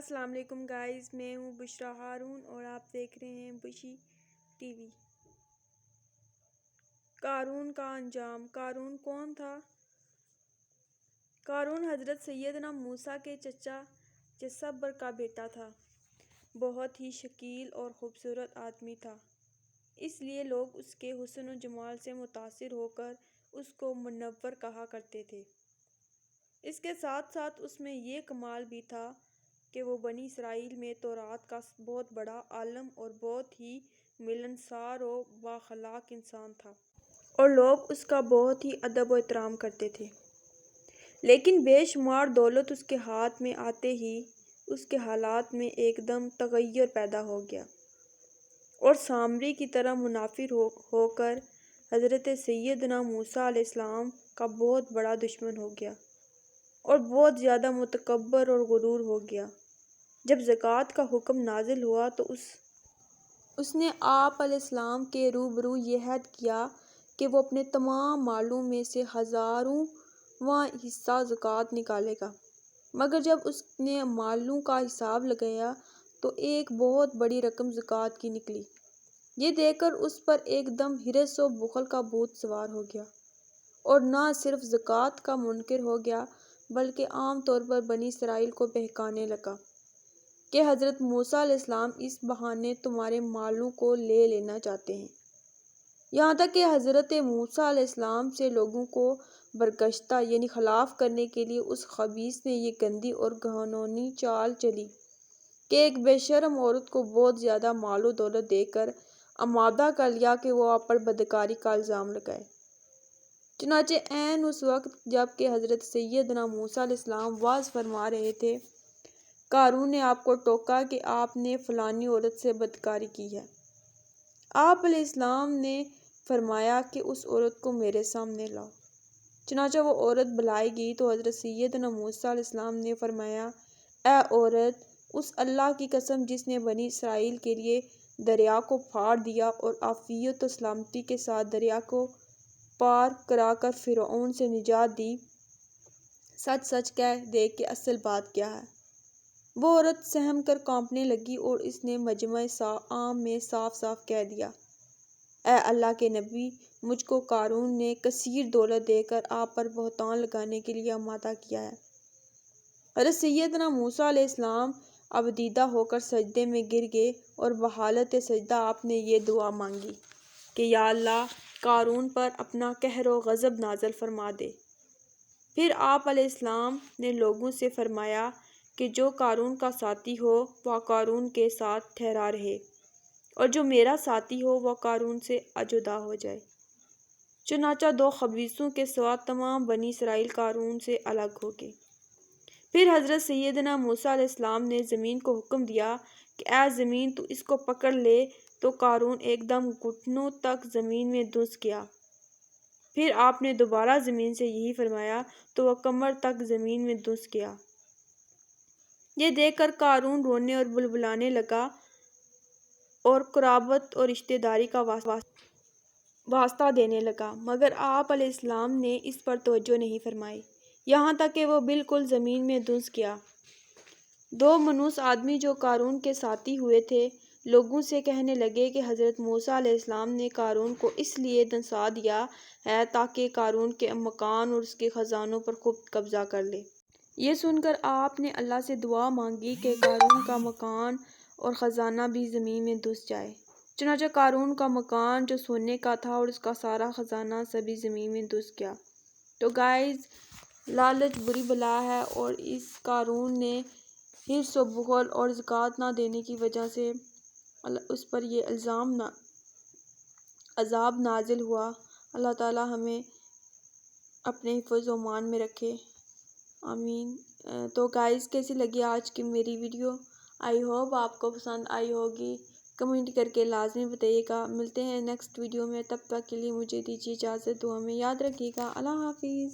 السلام علیکم گائز، میں ہوں بشرا ہارون اور آپ دیکھ رہے ہیں بشی ٹی وی۔ قارون کا انجام۔ قارون کون تھا؟ قارون حضرت سیدنا موسیٰ کے چچا جسبر کا بیٹا تھا۔ بہت ہی شکیل اور خوبصورت آدمی تھا، اس لیے لوگ اس کے حسن و جمال سے متاثر ہو کر اس کو منور کہا کرتے تھے۔ اس کے ساتھ ساتھ اس میں یہ کمال بھی تھا کہ وہ بنی اسرائیل میں تورات کا بہت بڑا عالم اور بہت ہی ملنسار و بااخلاق انسان تھا، اور لوگ اس کا بہت ہی ادب و احترام کرتے تھے۔ لیکن بے شمار دولت اس کے ہاتھ میں آتے ہی اس کے حالات میں ایک دم تغیر پیدا ہو گیا اور سامری کی طرح منافر ہو کر حضرت سیدنا موسیٰ علیہ السلام کا بہت بڑا دشمن ہو گیا اور بہت زیادہ متکبر اور غرور ہو گیا۔ جب زکوٰۃ کا حکم نازل ہوا تو اس نے آپ علیہ السلام کے روبرو یہ عہد کیا کہ وہ اپنے تمام مالوں میں سے 1000واں حصہ زکوٰۃ نکالے گا، مگر جب اس نے مالوں کا حساب لگایا تو ایک بہت بڑی رقم زکوٰۃ کی نکلی۔ یہ دیکھ کر اس پر ایک دم حرص و بخل کا بھوت سوار ہو گیا اور نہ صرف زکوٰۃ کا منکر ہو گیا بلکہ عام طور پر بنی اسرائیل کو بہکانے لگا کہ حضرت موسیٰ علیہ السلام اس بہانے تمہارے مالوں کو لے لینا چاہتے ہیں، یہاں تک کہ حضرت موسیٰ علیہ السلام سے لوگوں کو برگشتہ یعنی خلاف کرنے کے لیے اس خبیث نے یہ گندی اور گھنونی چال چلی کہ ایک بے شرم عورت کو بہت زیادہ مال و دولت دے کر آمادہ کر لیا کہ وہ آپ پر بدکاری کا الزام لگائے۔ چنانچہ عین اس وقت جب کہ حضرت سیدنا موسیٰ علیہ السلام وعظ فرما رہے تھے، قارون نے آپ کو ٹوکا کہ آپ نے فلانی عورت سے بدکاری کی ہے۔ آپ علیہ السلام نے فرمایا کہ اس عورت کو میرے سامنے لاؤ۔ چنانچہ وہ عورت بلائی گئی تو حضرت سیدنا موسیٰ علیہ السلام نے فرمایا، اے عورت، اس اللہ کی قسم جس نے بنی اسرائیل کے لیے دریا کو پھاڑ دیا اور عافیت و سلامتی کے ساتھ دریا کو پار کرا کر فرعون سے نجات دی، سچ سچ کہہ دے کہ اصل بات کیا ہے۔ وہ عورت سہم کر کانپنے لگی اور اس نے مجمع عام میں صاف صاف کہہ دیا، اے اللہ کے نبی، مجھ کو قارون نے کثیر دولت دے کر آپ پر بہتان لگانے کے لیے آمادہ کیا ہے۔ حضرت سیدنا موسیٰ علیہ السلام اب دیدہ ہو کر سجدے میں گر گئے اور بحالت سجدہ آپ نے یہ دعا مانگی کہ یا اللہ، قارون پر اپنا قہر و غضب نازل فرما دے۔ پھر آپ علیہ السلام نے لوگوں سے فرمایا کہ جو قارون کا ساتھی ہو وہ قارون کے ساتھ ٹھہرا رہے اور جو میرا ساتھی ہو وہ قارون سے جدا ہو جائے۔ چنانچہ 2 خبیثوں کے سوا تمام بنی اسرائیل قارون سے الگ ہو گئے۔ پھر حضرت سیدنا موسیٰ علیہ السلام نے زمین کو حکم دیا کہ اے زمین، تو اس کو پکڑ لے، تو قارون ایک دم گھٹنوں تک زمین میں دھنس گیا۔ پھر آپ نے دوبارہ زمین سے یہی فرمایا تو وہ کمر تک زمین میں دھنس گیا۔ یہ دیکھ کر قارون رونے اور بلبلانے لگا اور قرابت اور رشتہ داری کا واسطہ دینے لگا، مگر آپ علیہ السلام نے اس پر توجہ نہیں فرمائی، یہاں تک کہ وہ بالکل زمین میں دھنس گیا۔ 2 منحوس آدمی جو قارون کے ساتھی ہوئے تھے لوگوں سے کہنے لگے کہ حضرت موسیٰ علیہ السلام نے قارون کو اس لیے دھنسا دیا ہے تاکہ قارون کے مکان اور اس کے خزانوں پر خوب قبضہ کر لے۔ یہ سن کر آپ نے اللہ سے دعا مانگی کہ قارون کا مکان اور خزانہ بھی زمین میں دھنس جائے۔ چنانچہ قارون کا مکان جو سونے کا تھا اور اس کا سارا خزانہ سبھی زمین میں دھنس گیا۔ تو گائز، لالچ بری بلا ہے اور اس قارون نے حرص و بخل اور زکوٰۃ نہ دینے کی وجہ سے اس پر یہ عذاب نازل ہوا۔ اللہ تعالی ہمیں اپنے حفظ و امان میں رکھے، آمین۔ تو گائز، کیسی لگی آج کی میری ویڈیو؟ آئی ہوپ آپ کو پسند آئی ہوگی۔ کمنٹ کر کے لازمی بتائیے گا۔ ملتے ہیں نیکسٹ ویڈیو میں، تب تک کے لیے مجھے دیجیے اجازت، دعا میں یاد رکھیے گا۔ اللہ حافظ۔